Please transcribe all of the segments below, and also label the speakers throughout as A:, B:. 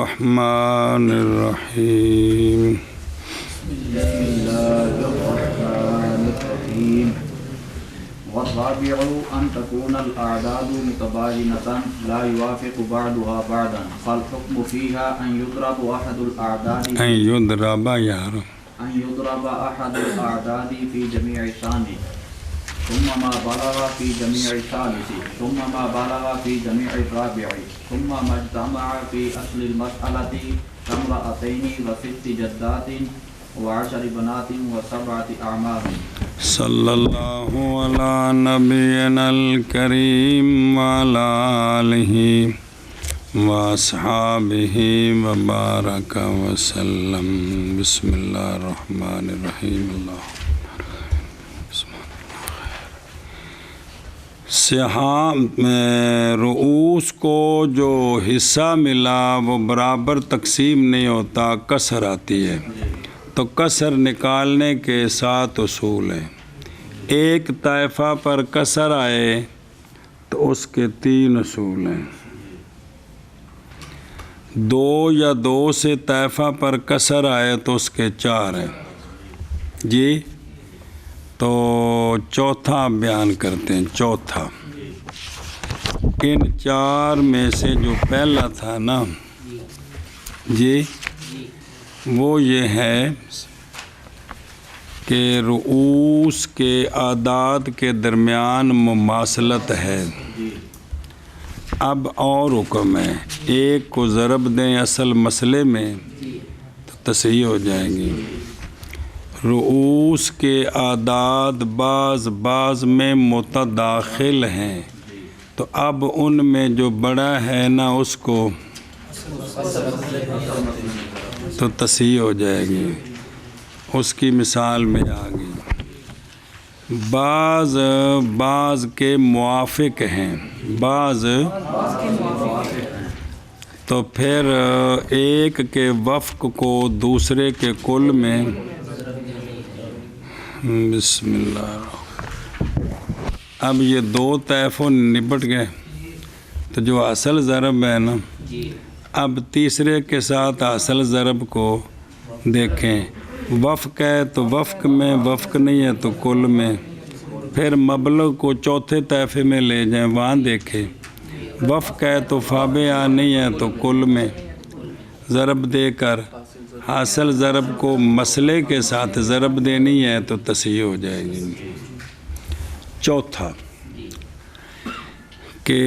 A: الرحمن الرحیم
B: بسم اللہ الرحمن الرحیم والرابع ان تكون الاعداد متباينة لا يوافق بعضها بعضا فالحكم فيها ان يضرب احد الاعداد ان يضرب احد الاعداد في جميع الثاني ثم ما بلغ في جميع الثالث ثم ما بلغ في جميع الرابع ثم ما اجتمع في اصل المسألة كامرأتين وست جدات و10 بنات و7 اعمام
A: صلی اللہ علی نبینا الکریم وعلی آلہ واصحابہ وبارک وسلم۔ بسم اللہ الرحمن الرحیم۔ سہام رؤوس کو جو حصہ ملا وہ برابر تقسیم نہیں ہوتا، کسر آتی ہے، تو کسر نکالنے کے 7 اصول ہیں۔ ایک طائفہ پر کسر آئے تو اس کے 3 اصول ہیں۔ 2 یا 2 سے طائفہ پر کسر آئے تو اس کے 4 ہیں۔ جی تو چوتھا بیان کرتے ہیں۔ چوتھا ان 4 میں سے جو پہلا تھا نا جی وہ یہ ہے کہ رؤوس کے اعداد کے درمیان مماثلت ہے۔ اب اور حکم ہے، ایک کو ضرب دیں اصل مسئلے میں تو تصحیح ہو جائیں گی۔ رؤوس کے اعداد بعض میں متداخل ہیں، تو اب ان میں جو بڑا ہے نا اس کو تو تصحیح ہو جائے گی۔ اس کی مثال میں آ گئی۔ بعض کے موافق ہیں، بعض تو پھر ایک کے وفق کو دوسرے کے کل میں بسم اللہ۔ اب یہ 2 طائفوں نپٹ گئے، تو جو اصل ضرب ہے نا اب تیسرے کے ساتھ اصل ضرب کو دیکھیں۔ وفق ہے تو وفق میں، وفق نہیں ہے تو کل میں۔ پھر مبلغ کو چوتھے طائفے میں لے جائیں، وہاں دیکھیں۔ وفق ہے تو فابع نہیں ہے تو کل میں ضرب دے کر حاصل ضرب کو مسئلے کے ساتھ ضرب دینی ہے تو تصحیح ہو جائے گی۔ چوتھا کہ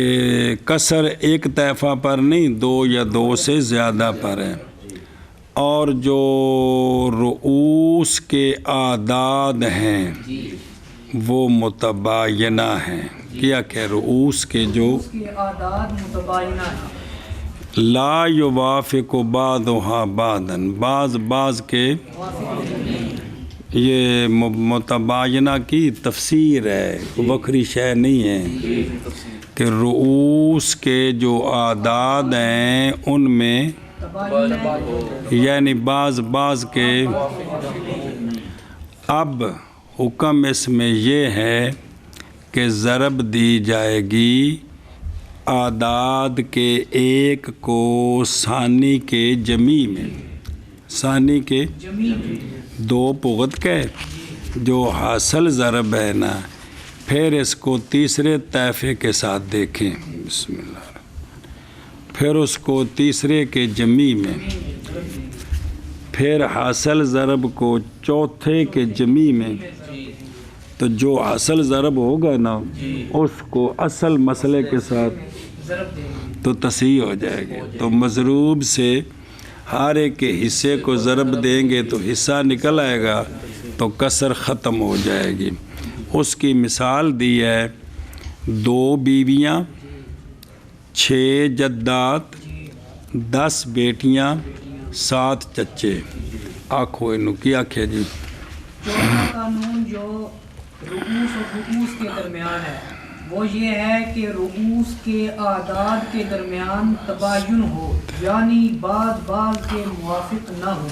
A: کسر ایک طائفہ پر نہیں، 2 یا 2 سے زیادہ پر ہے، اور جو رؤوس کے اعداد ہیں وہ متباینہ ہیں۔ کیا کہ رؤوس کے جو
C: اعداد متباینہ ہیں،
A: لا یوافق بعضها بعضا، بعض کے یہ متباینہ کی تفسیر ہے، وکری شے نہیں ہے کہ رؤوس کے جو اعداد ہیں ان میں یعنی بعض کے۔ اب حکم اس میں یہ ہے کہ ضرب دی جائے گی اعداد کے ایک کو ثانی کے جمی میں، ثانی کے 2 پغت کے جو حاصل ضرب ہے نا، پھر اس کو تیسرے طائفے کے ساتھ دیکھیں۔ بسم اللہ۔ پھر اس کو تیسرے کے جمی میں، پھر حاصل ضرب کو چوتھے کے جمی میں، تو جو حاصل ضرب ہوگا نا اس کو اصل مسئلے کے ساتھ تو تصحیح ہو جائے گی۔ تو مضروب سے ہر ایک کے حصے کو ضرب دیں گے تو حصہ نکل آئے گا تو کسر ختم ہو جائے گی۔ اس کی مثال دی ہے 2 بیویاں، 6 جدات، 10 بیٹیاں، 7 چچے۔ آنکھوں انہوں کی آنکھیں جی۔
C: چوتھا قانون جو رؤوس و رؤوس کے درمیان ہے وہ یہ ہے کہ رؤوس کے اعداد کے درمیان تباین ہو، یعنی بعض کے موافق نہ ہو۔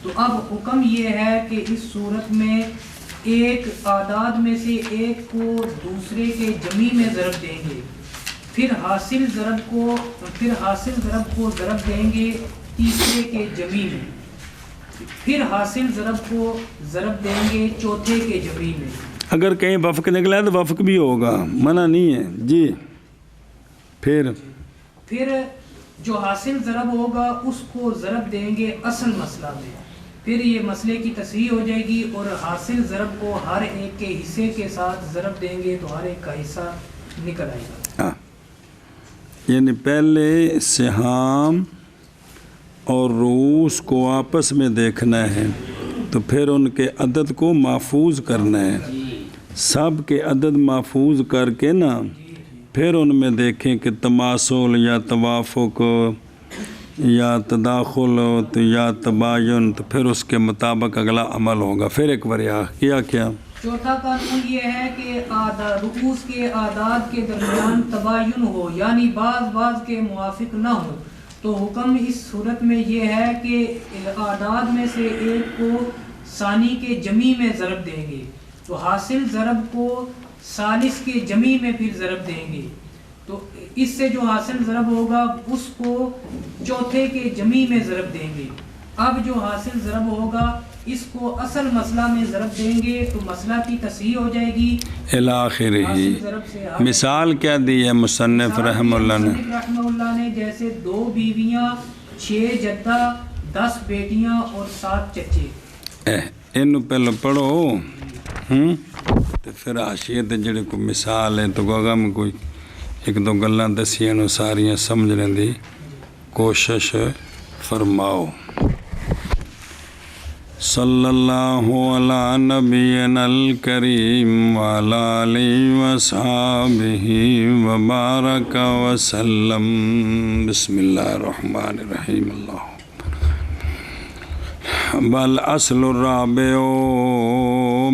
C: تو اب حکم یہ ہے کہ اس صورت میں ایک اعداد میں سے ایک کو دوسرے کے جمی میں ضرب دیں گے، پھر حاصل ضرب کو ضرب دیں گے تیسرے کے جمی میں، پھر حاصل ضرب کو ضرب دیں گے چوتھے کے جمی میں۔
A: اگر کہیں وفق نکلا ہے تو وفق بھی ہوگا، منع نہیں ہے جی۔ پھر
C: جو حاصل ضرب ہوگا اس کو ضرب دیں گے اصل مسئلہ میں، پھر یہ مسئلے کی تصحیح ہو جائے گی، اور حاصل ضرب کو ہر ایک کے حصے کے ساتھ ضرب دیں گے تو ہر ایک کا حصہ نکل آئے گا۔
A: ہاں، یعنی پہلے سہام اور رؤوس کو آپس میں دیکھنا ہے، تو پھر ان کے عدد کو محفوظ کرنا ہے، سب کے عدد محفوظ کر کے نا پھر ان میں دیکھیں کہ تماثل یا توافق یا تداخل یا تباین، تو پھر اس کے مطابق اگلا عمل ہوگا۔ پھر ایک بار کیا
C: چوتھا قانون یہ ہے کہ رؤوس کے اعداد کے درمیان تباین ہو، یعنی بعض کے موافق نہ ہو، تو حکم اس صورت میں یہ ہے کہ اعداد میں سے ایک کو ثانی کے جمی میں ضرب دیں گے، تو حاصل ضرب کو ثالث کے جمی میں پھر ضرب دیں گے، تو اس سے جو حاصل ضرب ہوگا اس کو چوتھے کے جمی میں ضرب دیں گے۔ اب جو حاصل ضرب ہوگا اس کو اصل مسئلہ میں ضرب دیں گے تو مسئلہ کی تصحیح ہو جائے گی۔
A: الآخر مثال کیا دی ہے مصنف رحمہ اللہ نے؟
C: جیسے 2 بیویاں، 6 جدہ، 10 بیٹیاں اور 7 چچے۔
A: ان پہلو پڑھو تو پھر حاشیے تے جڑے کوئی مثال ہے تو گوگا میں کوئی ایک دو گلاں دسیاں نو ساریاں سمجھنے دی کوشش فرماؤ۔ صلی اللہ علی نبینا الکریم وعلی آلہ وصحابہ وبارک وسلم۔ بسم اللہ الرحمن الرحیم۔ اللہ بل اصل الرابع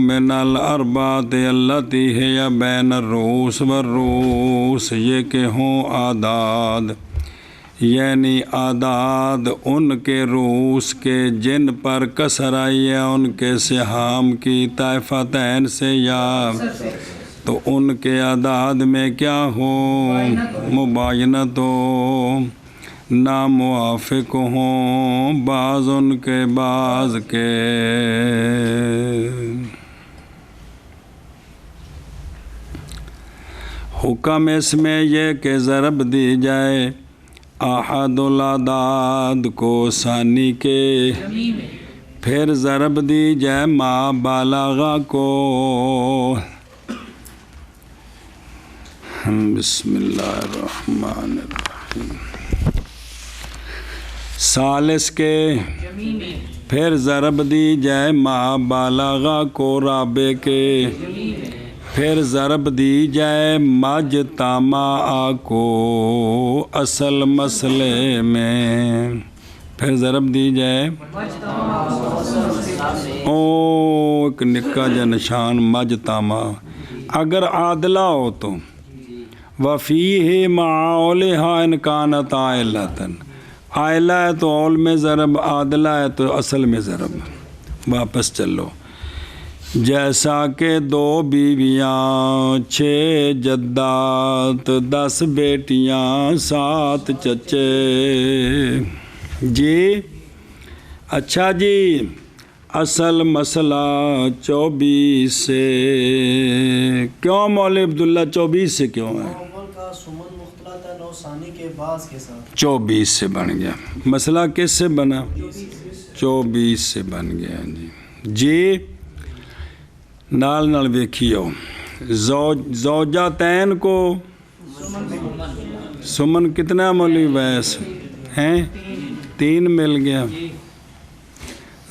A: من الاربعۃ التی ہے بین الرؤوس والرؤوس، یہ کہ ہوں اعداد، یعنی اعداد ان کے رؤوس کے جن پر کسر آئی ہے ان کے سہام کی طائفتین سے، یا تو ان کے اعداد میں کیا ہو مباینت ہو، ناموافق ہوں بعض ان کے بعض کے۔ حکم اس میں یہ کہ ضرب دی جائے احد الاعداد کو ثانی کے، پھر ضرب دی جائے ما بالغہ کو۔ بسم اللہ الرحمن الرحیم۔ ثالث کے پھر ضرب دی جائے ما بالغہ کو رابع کے، پھر ضرب دی جائے مجتمع کو اصل مسئلے میں، پھر ضرب دی جائے ایک نکا جا نشان مجتمع۔ اگر عادلہ ہو تو وفیہ معاولہا ان کانت عائلتن، عائلہ ہے تو اول میں ضرب، عادلہ ہے تو اصل میں ضرب۔ واپس چلو، جیسا کہ 2 بیویاں، 6 جدات، 10 بیٹیاں، 7 چچے۔ جی اچھا جی، اصل مسئلہ 24 سے کیوں مولوی عبداللہ 24 سے کیوں ہے؟ 24 سے بن گیا مسئلہ، کس سے بنا؟ 24 سے بن گیا جی۔ جی نال ویکھیو، زوجاتین کو سمن کتنا مولوی ویس ہیں؟ 3 مل گیا۔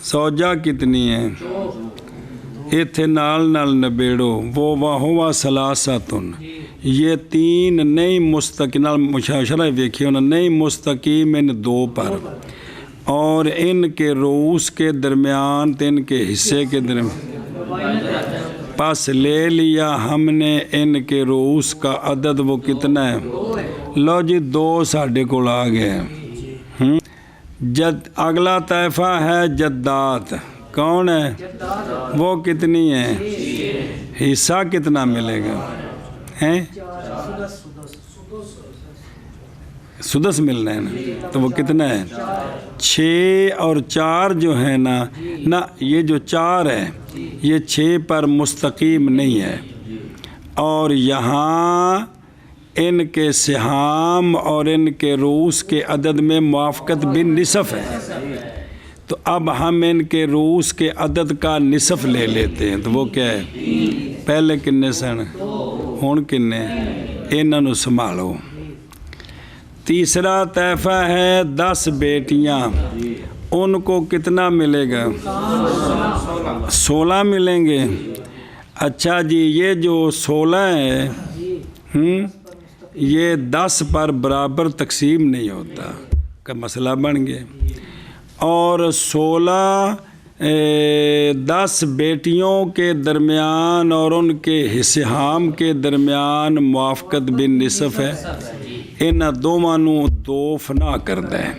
A: زوجہ کتنی ہیں؟ ایتھے نال نبیڑو، وہ واہوا ثلاثتن، یہ 3 نئی مستقل مشاشرہ ویکھیو نا، نئی مستقیم ان 2 پر، اور ان کے رؤوس کے درمیان ان کے حصے کے درمیان، پس لے لیا ہم نے ان کے رؤوس کا عدد، وہ کتنا ہے؟ لو جی 2 ساڑھے کو آ گئے۔ اگلا طائفہ ہے جدات، کون ہے؟ وہ کتنی ہیں؟ حصہ کتنا ملے گا؟ ہیں سدس ملنا ہے نا، تو وہ کتنا ہے 6 اور 4 جو ہے نا، یہ جو 4 ہے یہ 6 پر مستقیم نہیں ہے، اور یہاں ان کے سہام اور ان کے رؤوس کے عدد میں موافقت بالنصف ہے، تو اب ہم ان کے رؤوس کے عدد کا نصف لے لیتے ہیں، تو وہ کیا ہے پہلے کنے سن ہون کنے، انہاں نوں سنبھالو۔ تیسرا طائفہ ہے 10 بیٹیاں، ان کو کتنا ملے گا 16 ملیں گے۔ اچھا جی، یہ جو 16 ہے یہ 10 پر برابر تقسیم نہیں ہوتا کا مسئلہ بن گیا، اور 16 10 بیٹیوں کے درمیان اور ان کے سہام کے درمیان موافقت بالنصف ہے، ان دونوں نوں 2 فنا کرتا ہے،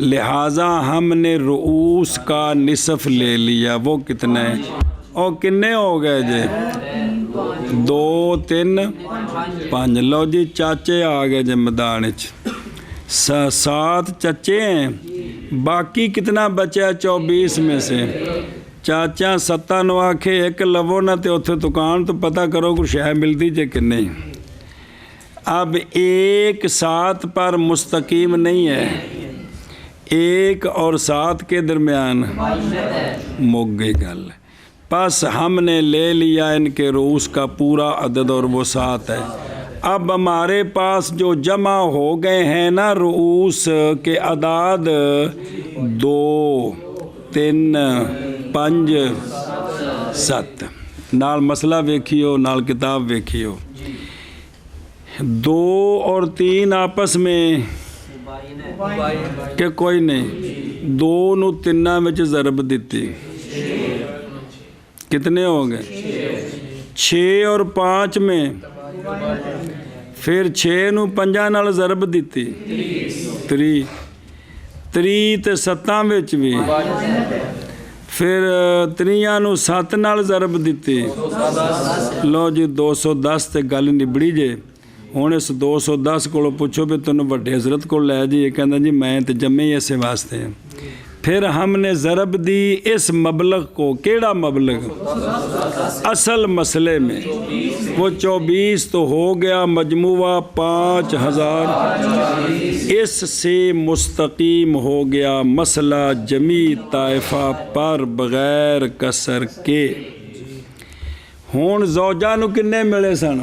A: لہٰذا ہم نے رؤوس کا نصف لے لیا، وہ کتنا ہے اور کنے ہو گئے جی 2 3 5، لو جی چاچے آ گئے جی میدان 7 چچے ہیں، باقی کتنا بچا 24 میں سے، چاچا 7 نو آکھے 1 لو نہ تے اتھے دکان تو پتہ کرو کوئی شے ملتی جے کہ نہیں۔ اب 1 7 پر مستقیم نہیں ہے، 1 اور 7 کے درمیان مک گئی گل، پس ہم نے لے لیا ان کے رؤوس کا پورا عدد اور وہ 7 ہے۔ اب ہمارے پاس جو جمع ہو گئے ہیں نا رؤوس کے اعداد 2 3 5 7، نال مسئلہ ویکھیو نال کتاب ویکھیو، 2 اور 3 آپس میں کہ کوئی نہیں، 2 نو 3 وچ ضرب دیتی، کتنے ہو گئے 6 اور 5 میں، پھر 6 نو 5 نال ضرب دیتی 3 تے 7 وچ بھی، پھر 3 نو 7 نال ضرب دیتی، لو جی 210 تے گل نبڑی جے۔ ہوں اس 210 کو پوچھو بھی تینوں وڈے حضرت کو لے جی، یہ کہنا جی میں تو جمے ہی ایسے واسطے ہیں۔ پھر ہم نے ضرب دی اس مبلغ کو، کیڑا مبلغ اصل مسئلے میں، وہ 24 تو ہو گیا، مجموعہ 5000، اس سے مستقیم ہو گیا مسئلہ جمی طائفہ پر بغیر کسر کے۔ ہون زوجہ نو کنے ملے سن،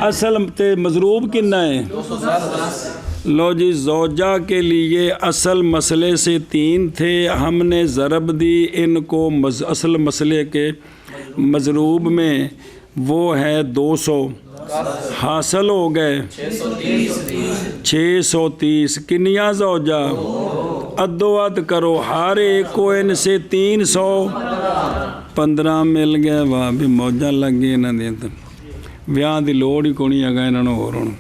A: اصل تے مضروب کنا ہے، لو جی زوجہ کے لیے اصل مسئلے سے 3 تھے، ہم نے ضرب دی ان کو اصل مسئلے کے مضروب میں، وہ ہے 200، حاصل ہو گئے 630، کنیاں زوجہ ادو اد کرو، ہر ایک کو ان سے 315 مل گئے، واہ بھی موجاں لگ گئی انہاں دے تے ویاہ دی لوڑ ہی کونی اگا انہاں نوں ہور ہن۔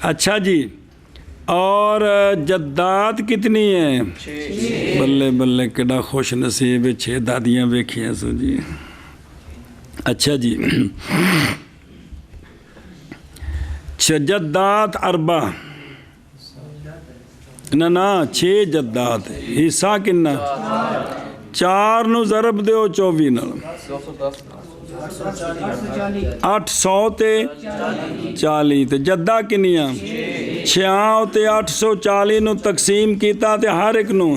A: اچھا جی، اور جداد کتنی ہیں؟ بلے بلے کیڑا خوش نصیب 6 دادیاں ویکھیاں سو جی۔ اچھا جی، جداد 4 نہ 6 جداد، حصہ کنا 4 نو ضرب دیو 24 نال، 800 تے 40 تے جدہ کنیاں 6 تے 840 نو تقسیم کیتا تے ہر ایک نو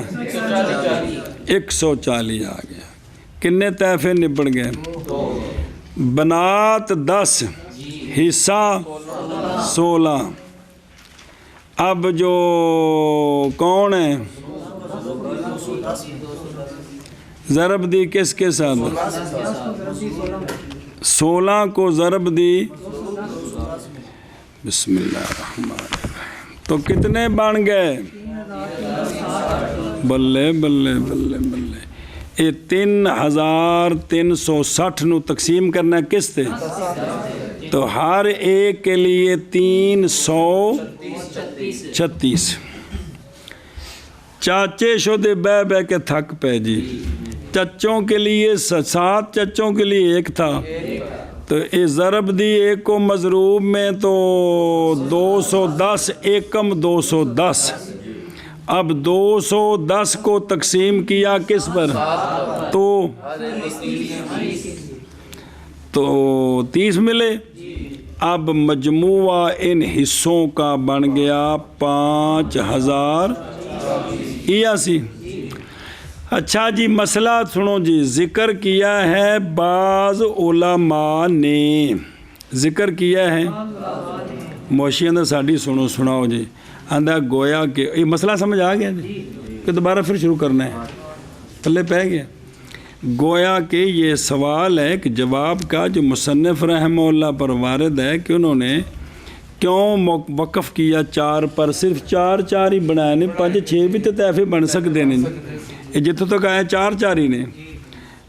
A: 140 آ گیا، کنے طائفے نبڑ گئے، بنات 10، حصہ 16۔ اب جو کون ہے ضرب دی کس کے ساتھ، 16 کو ضرب دی، بسم اللہ الرحمن الرحیم، تو کتنے بن گئے، بلے بلے بلے بلے، یہ 3360 نو تقسیم کرنا کس تے، تو ہر ایک کے لیے 336۔ چاچے شدے بہ بہ کے تھک پہ جی، چچوں کے لیے 7 چچوں کے لیے 1 تھا، تو اس ضرب دی ایک کو مضروب میں تو 210 ایکم 210. اب 210 کو تقسیم کیا کس پر؟ تو 30 ملے. اب مجموعہ ان حصوں کا بن گیا 5081. اچھا جی مسئلہ سنو جی. ذکر کیا ہے بعض علماء نے، ذکر کیا ہے موشی اندر ساڑی سناؤ جی. اندر گویا کہ یہ مسئلہ سمجھ آ گیا جی کہ دوبارہ پھر شروع کرنا ہے؟ پلے پہ گیا. گویا کہ یہ سوال ہے کہ جواب کا جو مصنف رحمہ اللہ پر وارد ہے کہ انہوں نے کیوں وقف کیا 4 پر؟ صرف 4 ہی بنایا نہیں، 5-6 بھی تو تیفے بن سکتے نہیں. جتوں تک آیا 4 ہی نے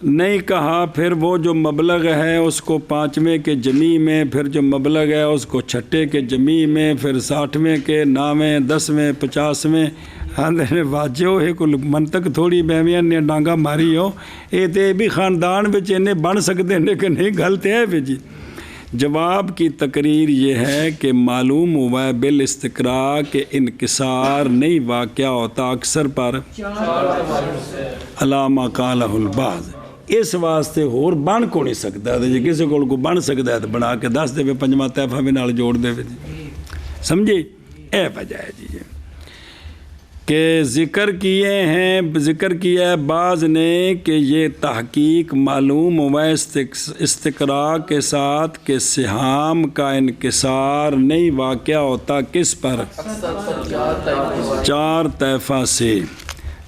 A: نہیں کہا. پھر وہ جو مبلغ ہے اس کو 5ویں کے جمی میں، پھر جو مبلغ ہے اس کو 6 کے جمی میں، پھر 60ویں کے 9ویں 10ویں 50ویں. واجہ ہو ایک منطق تھوڑی بہمیاں نے ڈانگا ماری ہو. یہ تو بھی خاندان بچ انہیں بن سکتے ہیں لیکن نہیں غلط ہے بھی جی. جواب کی تقریر یہ ہے کہ معلوم ہوا ہے بالاستقراء کہ انکسار نہیں واقع ہوتا اکثر پر علامہ قالہ البعض. اس واسطے اور بن کو نہیں سکتا جی. کسی کو بن سکتا ہے تو بنا کے دس دے 5واں طیفہ بھی نال جوڑ دے جی. سمجھے؟ اے وجہ ہے جی کہ ذکر کیا ہے بعض نے کہ یہ تحقیق معلوم ہوا استقراء کے ساتھ کہ سہام کا انکسار نہیں واقع ہوتا کس پر؟ 4 طیفہ سے.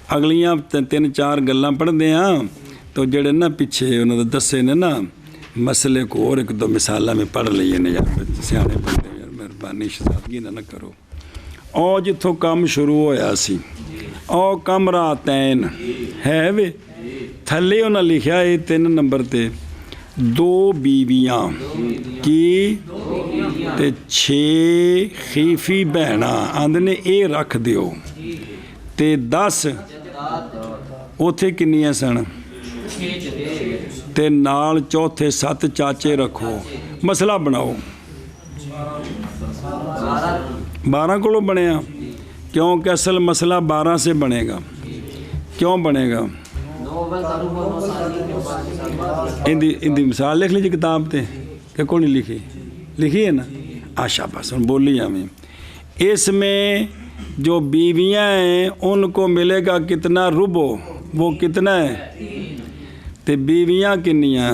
A: اگلیاں 3-4 گلاں پڑھ دیں ہاں تو جڑے نا پیچھے انہوں نے دسے نے نا مسئلے کو اور 1-2 مثالہ میں پڑھ لئیے نے یار سیانے پڑھتے ہیں. یار مہربانی شہزادگی نہ کرو. او جتوں کم شروع ہویا سی او کمراتین ہے وے تھلے انہاں لکھیا ہے 3 نمبر تے 2 بیویاں کی تے 6 خیفی بہناں آندھنے اے رکھ دیو تے 10 اوتھے کنیاں سن تے نال چوتھے 7 چاچے رکھو. مسئلہ بناؤ. 12 کو بنیا کیونکہ اصل مسئلہ 12 سے بنے گا. کیوں بنے گا؟ اندی مثال لکھ لیجیے کتاب تے کہ کون نہیں لکھی ہے نا. آشا بس بولی ہمیں. اس میں جو بیویاں ہیں ان کو ملے گا کتنا؟ ربع. وہ کتنا ہے؟ تے بیویاں کنیاں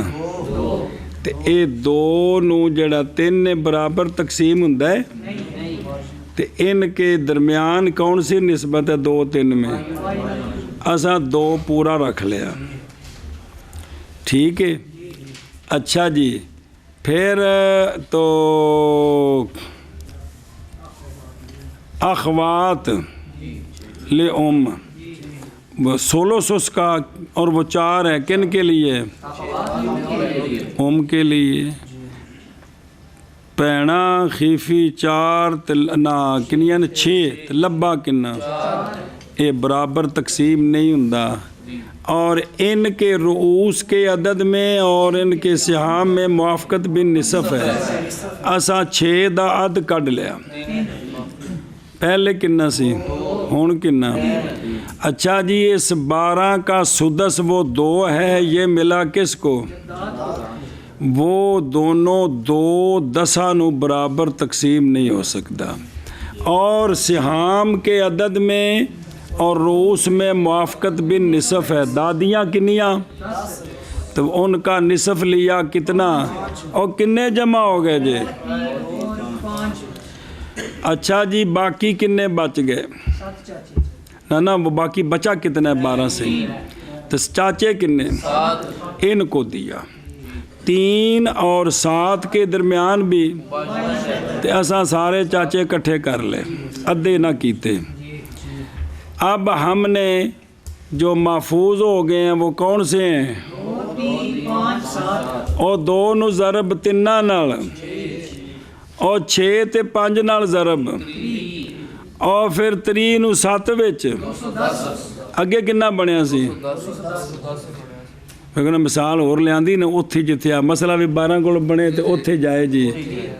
A: تے اے 2 نو جڑا 3 برابر تقسیم ہوندا ہے تے ان کے درمیان کون سی نسبت ہے 2-3 میں؟ اساں 2 پورا رکھ لیا. ٹھیک ہے. اچھا جی پھر تو اخوات لِأُم وہ 16 کا اور وہ 4 ہے کن کے لیے؟ کے لیے. پینا خیفی 4 نا کنیاں 6 لبا کنا یہ برابر تقسیم نہیں ہوندا. اور ان کے رؤوس کے عدد میں اور ان کے سہام میں موافقت بن نصف ہے. اساں 6 دا عد کڈ لیا. پہلے کنا سی ہون کنا؟ اچھا جی اس 12 کا سدس وہ 2 ہے. یہ ملا کس کو؟ وہ دونوں 2 10 نو برابر تقسیم نہیں ہو سکتا. اور سہام کے عدد میں اور رؤوس میں موافقت بن نصف ہے. دادیاں کنیاں؟ تو ان کا نصف لیا کتنا؟ اور کنے جمع ہو گئے جی؟ اچھا جی باقی کنے بچ گئے؟ نا وہ باقی بچا کتنا ہے 12 سے؟ تو چاچے کنے؟ ان کو دیا 3 اور 7 کے درمیان بھی تے اساں سارے چاچے کٹھے کر لے ادھے نہ کیتے. اب ہم نے جو محفوظ ہو گئے ہیں وہ کون سے ہیں؟ اور 2 نو ضرب 3 نال اور 6 تے 5 نال ضرب اور پھر 3 نو 7 وچ اگے کنا بنیا سی؟ ਕਹਿੰਦਾ ਮਿਸਾਲ ਹੋਰ ਲਿਆਂਦੀ ਨਾ ਉੱਥੇ ਜਿੱਥੇ ਆ ਮਸਲਾ ਵੀ 12 ਕੋਲ ਬਣੇ ਤੇ ਉੱਥੇ ਜਾਏ ਜੀ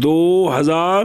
A: 2000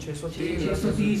C: 630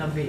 C: 90।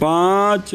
A: 5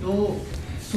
C: 2,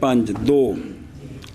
A: 5 2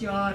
C: 4।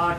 C: 8।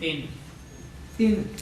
C: 3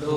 C: 2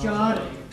C: 4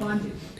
C: 5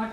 C: 8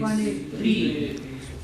C: 5 3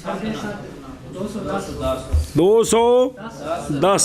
C: 7 210
A: 210।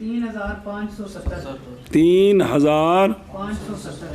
C: 3570
A: 3570।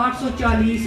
C: 840।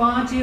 C: 5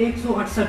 C: 168।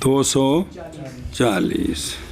A: 240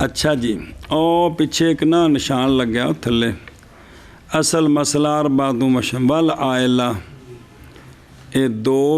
A: ਅੱਛਾ ਜੀ, ਉਹ ਪਿੱਛੇ ਇੱਕ ਨਾ ਨਿਸ਼ਾਨ ਲੱਗਿਆ ਉਹ ਥੱਲੇ, ਅਸਲ ਮਸਲਾ ਅਰਬਾਤੂ ਮਸ਼ਵਲ ਆਇਲਾ, ਇਹ 2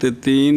A: ਤੇ 3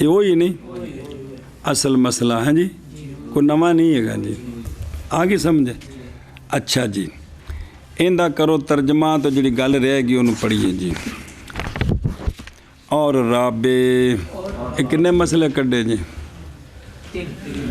A: ਇਹ ਉਹੀ ਨਹੀਂ ਅਸਲ ਮਸਲਾ ਹੈ ਜੀ, ਕੋਈ ਨਵਾਂ ਨਹੀਂ ਹੈਗਾ ਜੀ, ਆ ਗਈ ਸਮਝ। ਅੱਛਾ ਜੀ, ਇਹਦਾ ਕਰੋ ਤਰਜਮਾ ਤਾਂ ਜਿਹੜੀ ਗੱਲ ਰਹਿ ਗਈ ਉਹਨੂੰ ਪੜ੍ਹੀਏ ਜੀ। ਔਰ ਰਾਬੇ, ਇਹ ਕਿੰਨੇ ਮਸਲੇ ਕੱਢੇ ਜੀ?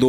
A: 2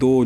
A: 2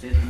B: 6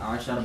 B: 10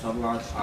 B: 7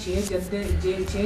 C: 6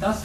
C: 10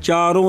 A: 4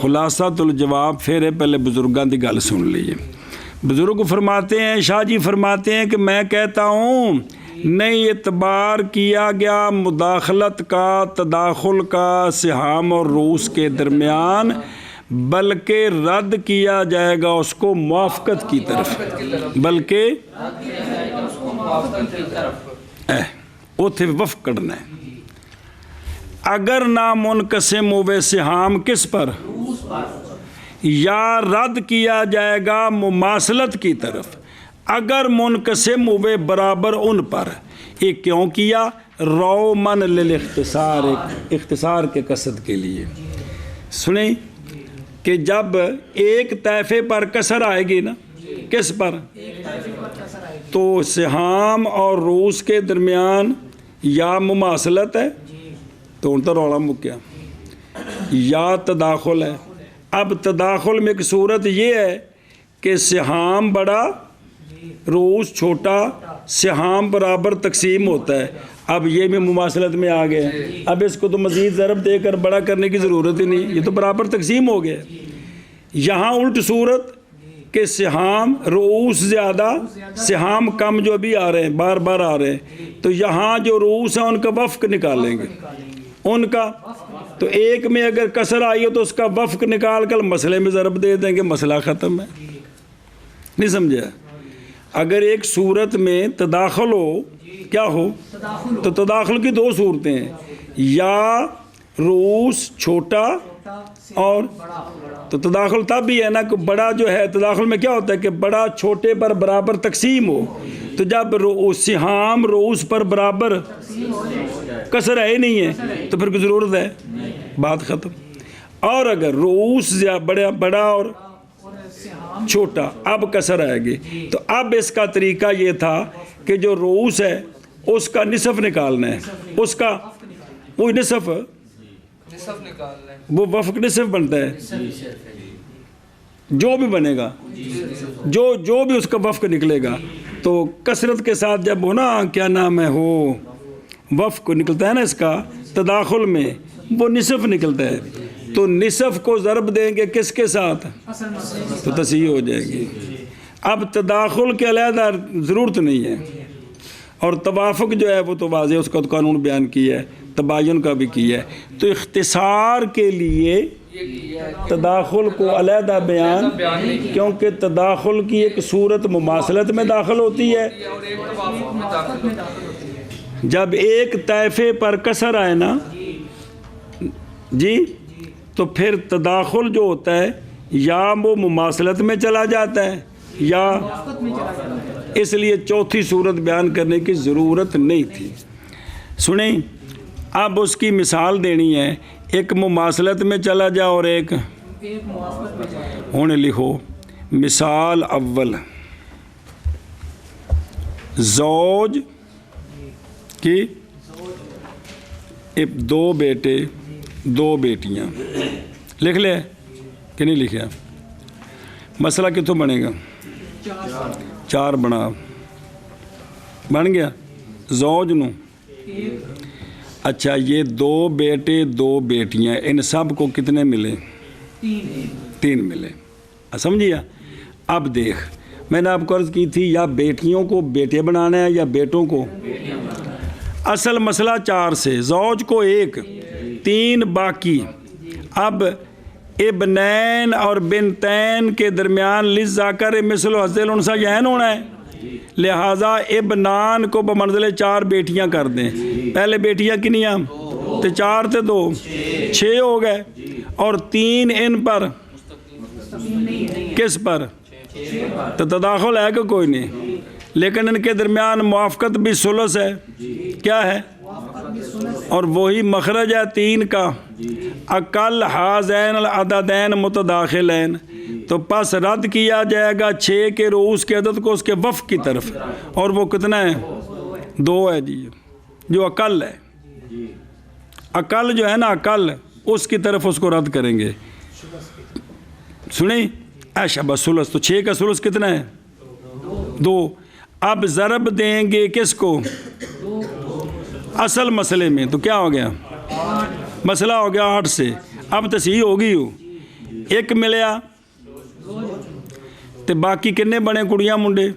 A: خلاصۃ الجواب پھر ہے، پہلے بزرگاں دی گل سن لیجیے۔ بزرگ فرماتے ہیں، شاہ جی فرماتے ہیں کہ میں کہتا ہوں نہیں اعتبار کیا گیا مداخلت کا، تداخل کا سہام اور روس کے درمیان، بلکہ رد کیا جائے گا اس کو موافقت کی طرف، بلکہ اوتھے وفق کرنا ہے۔ اگر نہ منقسم ہوئے سہام کس پر، یا رد کیا جائے گا مماثلت کی طرف، اگر منقسم ہوئے برابر ان پر۔ یہ کیوں کیا؟ رو من للاختصار، اختصار کے قصد کے لیے۔ سنیں کہ جب ایک طائفے پر کسر آئے گی نا، کس پر؟ تو سہام اور روس کے درمیان یا مماثلت ہے، تو ان کا رولا مکیا، یا تداخل ہے۔ اب تداخل میں ایک صورت یہ ہے کہ سہام بڑا روس چھوٹا، سہام برابر تقسیم ہوتا ہے۔ اب یہ بھی مماثلت میں آ گیا، اب اس کو تو مزید ضرب دے کر بڑا کرنے کی ضرورت ہی نہیں، یہ تو برابر تقسیم ہو گیا۔ یہاں الٹ صورت کہ سہام رؤوس زیادہ، سہام کم جو ابھی آ رہے ہیں، بار بار آ رہے ہیں، تو یہاں جو رؤوس ہیں ان کا وفق نکالیں گے، ان کا۔ تو ایک میں اگر کسر آئی ہے تو اس کا وفق نکال کر مسئلے میں ضرب دے دیں گے، مسئلہ ختم ہے۔ نہیں سمجھا؟ اگر ایک صورت میں تداخل ہو، کیا ہو؟ تو تداخل کی دو صورتیں ہیں، یا رؤوس چھوٹا اور تو تداخل تب بھی ہے نا کہ بڑا جو ہے، تداخل میں کیا ہوتا ہے کہ بڑا چھوٹے پر برابر تقسیم ہو، تو جب سہام رؤوس پر برابر کسر ہے ہی نہیں ہے تو پھر کوئی ضرورت ہے، بات ختم۔ اور اگر رؤوس بڑا اور چھوٹا، اب کسر آئے گی، تو اب اس کا طریقہ یہ تھا کہ جو رؤوس ہے اس کا نصف نکالنا ہے، اس کا وہ نصف نکالنا ہے، وہ وفق نصف بنتا ہے، جو بھی بنے گا، جو بھی اس کا وفق نکلے گا، تو کثرت کے ساتھ جب ہو نا کیا نام ہے ہو وفق نکلتا ہے نا اس کا تداخل میں، وہ نصف نکلتا ہے، تو نصف کو ضرب دیں گے کس کے ساتھ؟ تو تصحیح ہو جائے گی۔ اب تداخل کے علیحدہ ضرورت نہیں ہے، اور توافق جو ہے وہ تو واضح، اس کا تو قانون بیان کیا ہے، تباین کا بھی کیا ہے، تو اختصار کے لیے تداخل کو علیحدہ بیان، کیونکہ تداخل کی ایک صورت مماثلت میں داخل ہوتی ہے، جب ایک طائفے پر کسر آئے نا جی، تو پھر تداخل جو ہوتا ہے یا وہ مماثلت میں چلا جاتا ہے یا، اس لیے چوتھی صورت بیان کرنے کی ضرورت نہیں تھی۔ سنیں، اب اس کی مثال دینی ہے، ایک مماثلت میں چلا جا اور ایک ہونے لکھو۔ مثال اول، زوج کی دو بیٹے دو بیٹیاں، لکھ لے کہ نہیں لکھا؟ مسئلہ کتوں بنے گا؟ چار بن گیا زوج نو۔ اچھا، یہ دو بیٹے دو بیٹیاں، ان سب کو کتنے ملے؟ تین ملے، سمجھیا؟ اب دیکھ، میں نے آپ کو عرض کی تھی یا بیٹیوں کو بیٹے بنانا ہے یا بیٹوں کو، اصل مسئلہ چار سے، زوج کو ایک، تین باقی۔ اب ابنین اور بنتین کے درمیان للذکر مثل حظ الانثیین ہونا ہے، لہٰذا ابنان کو بمنزل چار بیٹیاں کر دیں۔ پہلے بیٹیاں کنیاں تو چار تے دو، چھ ہو گئے، اور تین ان پر، کس پر؟ تو تداخل ہے کہ کوئی نہیں، لیکن ان کے درمیان موافقت بھی ثلث ہے، کیا ہے؟ اور وہی مخرج ہے تین کا، اقل ہذین العددین متداخلین، تو پس رد کیا جائے گا چھ کے رؤوس کے عدد کو اس کے وفق کی طرف، اور وہ کتنا ہے؟ دو ہے جی، جو اقل ہے، اقل جو ہے نا اقل، اس کی طرف اس کو رد کریں گے۔ سنیں، ایشا بس ثلث، تو چھ کا ثلث کتنا ہے؟ دو۔ اب ضرب دیں گے کس کو؟ اصل مسئلے میں، تو کیا ہو گیا؟ مسئلہ ہو گیا 8 سے، اب تصحیح ہوگی ہو، ਇੱਕ ਮਿਲਿਆ ਤੇ ਬਾਕੀ ਕਿੰਨੇ ਬਣੇ ਕੁੜੀਆਂ ਮੁੰਡੇ?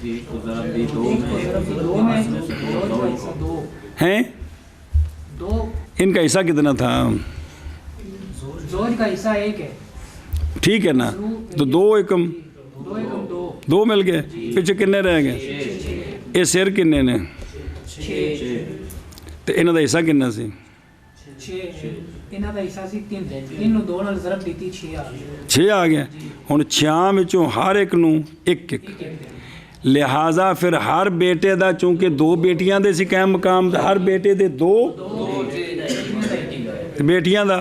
B: ایک کو ضرب دی دو میں
C: دو میں زوج کا حصہ دو
A: ہیں؟
C: دو
A: ان کا حصہ کتنا تھا؟
C: زوج کا حصہ ایک ہے
A: ٹھیک ہے نا، تو دو ایکم
C: دو ایکم دو
A: دو مل گئے، پیچھے کنے رہ گئے؟ یہ سر کنے نے
C: چھ
A: تو انہوں دا حصہ کنا سی؟
C: چھ انہاں دا حصہ سی تین تین نو دو نال ضرب دیتی چھ آ گیا
A: 6 آ گیا. ہن 6 وچوں ہر ایک نو ایک ایک، لہٰذا پھر ہر بیٹے دا چونکہ 2 بیٹیاں دے سی قائم مقام، ہر بیٹے دے 2 بیٹیاں دا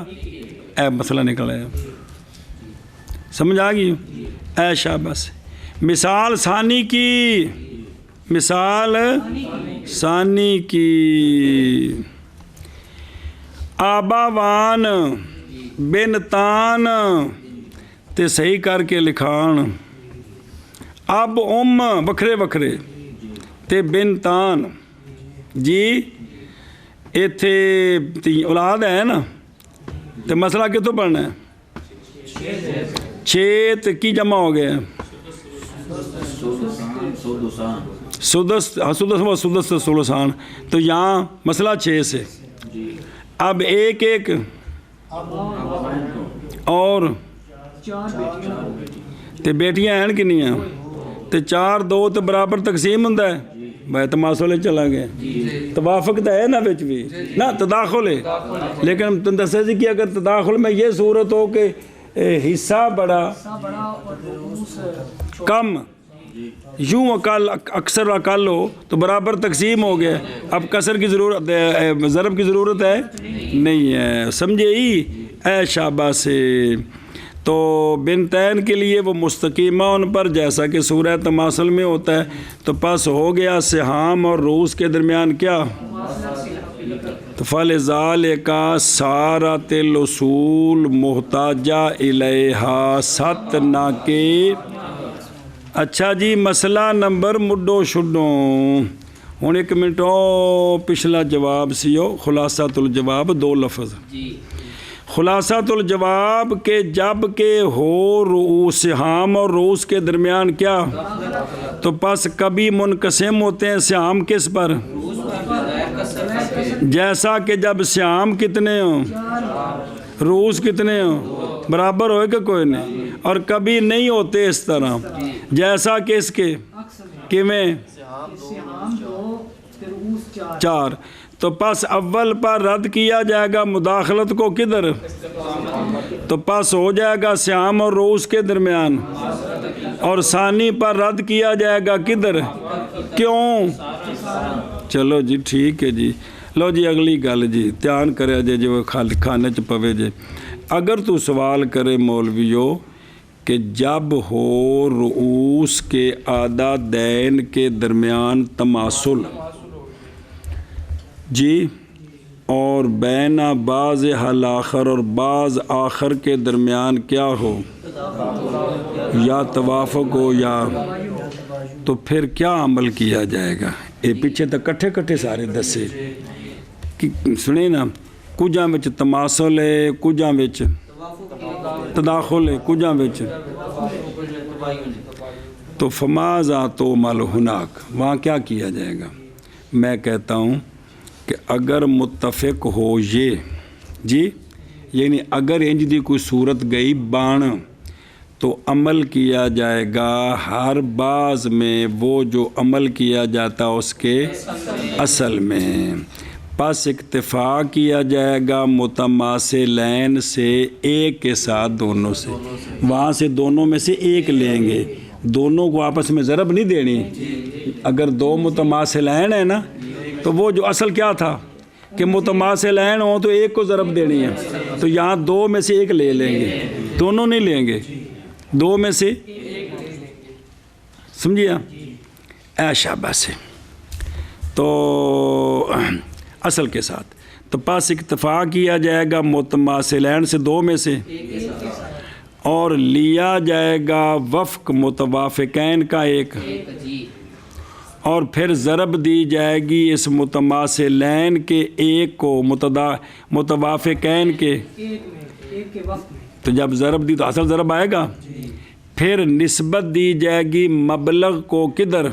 A: اے مسئلہ نکل آیا. سمجھ آ گئی؟ اے شاباش. مثال ثانی کی، مثال ثانی کی، آباوان بنتان تے صحیح کر کے لکھان، اب وکھرے وکھرے تے بنتان. جی ایتھے اولاد ہے نا، تے مسئلہ کتوں پڑھنا ہے؟ 6 تے کی جمع ہو گئے؟ سدس سدس سلسان. تو یہاں مسئلہ 6 سے. اب ایک ایک اور تے بیٹیاں ہیں کنیاں تے 4 2 تے برابر تقسیم ہوندا ہے. بھائی تماسلے چلا گئے، توافق تو ہے نا بچ بھی نا، تداخل ہے. لیکن تم دسے جی کہ اگر تداخل میں یہ صورت ہو کہ حصہ بڑا کم یوں اقل اکثر اقل ہو تو برابر تقسیم ہو گیا. اب کسر کی ضرورت ضرب کی ضرورت ہے نہیں ہے. سمجھے ہی؟ اے شاباش سے. تو بنتین کے لیے وہ مستقیمہ ان پر جیسا کہ سورہ تماثل میں ہوتا ہے. تو پس ہو گیا سہام اور روس کے درمیان کیا؟ تو فَلِذَالِكَ سَارَتِ الْأُصُولُ مُحْتَاجَةً إِلَيْهَا 7 نہ کے. اچھا جی مسئلہ نمبر مڈو شڈو. ہوں 1 منٹ پچھلا جواب سیو خلاصۃ الجواب 2 لفظ. خلاصۃ الجواب کہ جب کہ ہو رؤوس سہام اور رؤوس کے درمیان کیا، تو پس کبھی منقسم ہوتے ہیں سہام کس پر؟ جیسا کہ جب سہام کتنے ہوں، رؤوس کتنے ہوں، برابر ہوئے کہ کوئی نہیں. اور کبھی نہیں ہوتے اس طرح، جیسا کہ اس کے کیویں 4. تو پس اول پر رد کیا جائے گا مداخلت کو کدھر؟ تو پس ہو جائے گا سیام اور رؤوس کے درمیان، اور ثانی پر رد کیا جائے گا کدھر؟ کیوں؟ چلو جی ٹھیک ہے جی. لو جی اگلی گل جی دھیان کرے جے جو کھانے چ پوے جے. اگر تو سوال کرے مولویو کہ جب ہو رؤوس کے عددین کے درمیان تماثل جی، اور بین بعض حل آخر اور بعض آخر کے درمیان کیا ہو، یا توافق ہو یا، تو پھر کیا عمل کیا جائے گا؟ یہ پیچھے تو کٹھے کٹھے سارے دسے کہ سنیں نا، کجاں وچ تماثل ہے، کجاں وچ تداخل ہے، کجاں وچ. تو فماذا تعمل ہناک، وہاں کیا کیا جائے گا؟ میں کہتا ہوں کہ اگر متفق ہو یہ جی، یعنی اگر انج دی کوئی صورت گئی بان، تو عمل کیا جائے گا ہر بعض میں وہ جو عمل کیا جاتا اس کے اصل میں. پس اکتفا کیا جائے گا متماثلین سے ایک کے ساتھ دونوں سے. وہاں سے دونوں میں سے ایک لیں گے، دونوں کو آپس میں ضرب نہیں دینی. اگر 2 متماثلین ہیں نا، تو وہ جو اصل کیا تھا کہ متماثلین ہوں تو ایک کو ضرب دینی ہے. تو یہاں 2 میں سے ایک لے لیں گے، دونوں نہیں لیں گے، 2 میں سے سمجھیا؟ اے شاباش سے. تو اصل کے ساتھ تو پاس اکتفا کیا جائے گا متماثلین سے 2 میں سے، اور لیا جائے گا وفق متوافقین کا ایک، اور پھر ضرب دی جائے گی اس متماثلین کے ایک کو متوافقین کے
C: ایک کے وقت میں.
A: تو جب ضرب دی تو اصل ضرب آئے گا. پھر نسبت دی جائے گی مبلغ کو کدھر؟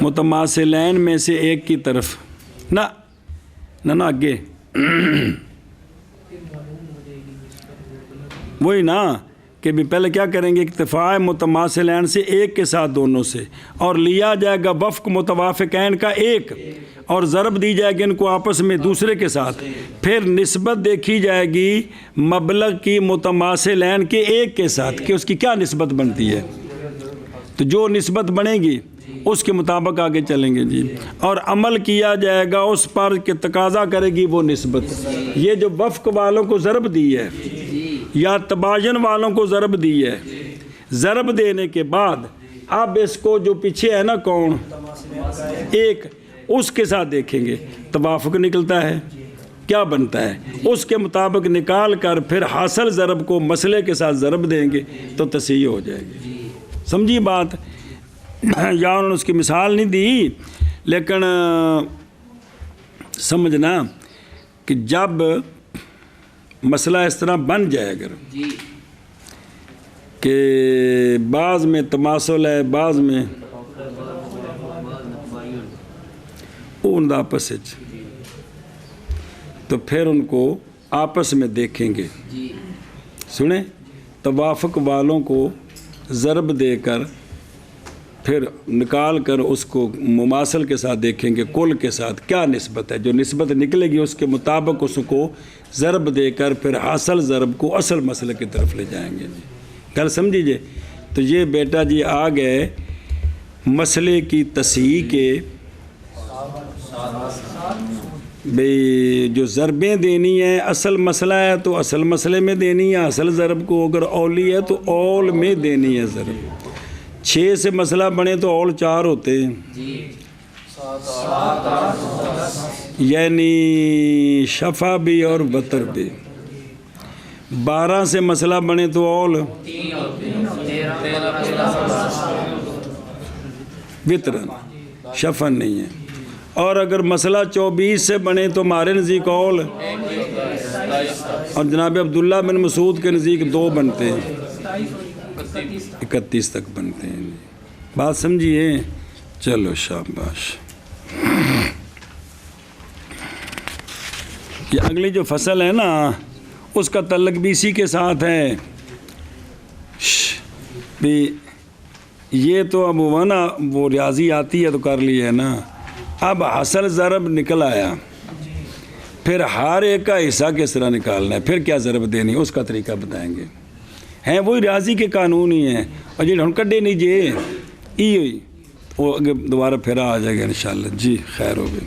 A: متماثلین میں سے ایک کی طرف. نہ آگے وہی نا کہ بھی پہلے کیا کریں گے؟ اکتفاء متماثلین سے ایک کے ساتھ دونوں سے، اور لیا جائے گا وفق متوافقین کا ایک، اور ضرب دی جائے گی ان کو آپس میں دوسرے کے ساتھ. پھر نسبت دیکھی جائے گی مبلغ کی متماثلین کے ایک کے ساتھ کہ اس کی کیا نسبت بنتی ہے. تو جو نسبت بنے گی اس کے مطابق آگے چلیں گے جی. اور عمل کیا جائے گا اس پر کہ تقاضا کرے گی وہ نسبت. یہ جو وفق والوں کو ضرب دی ہے یا تباین والوں کو ضرب دی ہے، ضرب دینے کے بعد اب اس کو جو پیچھے ہے نا کون ایک، اس کے ساتھ دیکھیں گے توافق نکلتا ہے کیا بنتا ہے، اس کے مطابق نکال کر پھر حاصل ضرب کو مسئلے کے ساتھ ضرب دیں گے تو تصحیح ہو جائے گی. سمجھی بات؟ یا انہوں نے اس کی مثال نہیں دی، لیکن سمجھنا کہ جب مسئلہ اس طرح بن جائے اگر کہ بعض میں تماثل ہے بعض میں ان آپس تو پھر ان کو آپس میں دیکھیں گے. سنیں، توافق والوں کو ضرب دے کر پھر نکال کر اس کو مماثل کے ساتھ دیکھیں گے کل کے ساتھ کیا نسبت ہے. جو نسبت نکلے گی اس کے مطابق اس کو ضرب دے کر پھر حاصل ضرب کو اصل مسئلے کی طرف لے جائیں گے جی. کل سمجھیے. تو یہ بیٹا جی آ گئے مسئلے کی تصحیح کے بھئی جو ضربیں دینی ہیں اصل مسئلہ ہے تو اصل مسئلے میں دینی ہے، اصل ضرب کو اگر اولی ہے تو اول میں دینی ہے ضرب. 6 سے مسئلہ بنے تو اول 4 ہوتے ہیں یعنی شفا بھی اور وتر بھی. 12 سے مسئلہ بنے تو اول وطرن شفا نہیں ہے. اور اگر مسئلہ 24 سے بنے تو ہمارے نزدیک اول، اور جناب عبداللہ بن مسعود کے نزدیک 2 بنتے ہیں، 31 تک بنتے ہیں. بات سمجھیے؟ چلو شاباش. یہ اگلی جو فصل ہے نا اس کا تعلق بھی اسی کے ساتھ ہے. بھی یہ تو اب وہ نا وہ ریاضی آتی ہے تو کر لی ہے نا. اب حاصل ضرب نکل آیا، پھر ہر ایک کا حصہ کس طرح نکالنا ہے، پھر کیا ضرب دینی اس کا طریقہ بتائیں گے. ہیں وہی ریاضی کے قانون ہی ہیں، اور جی ہم کڈے نہیں جے ای ہوئی وہ دوبارہ پھر آ جائے گا انشاءاللہ. جی خیر ہو گئی.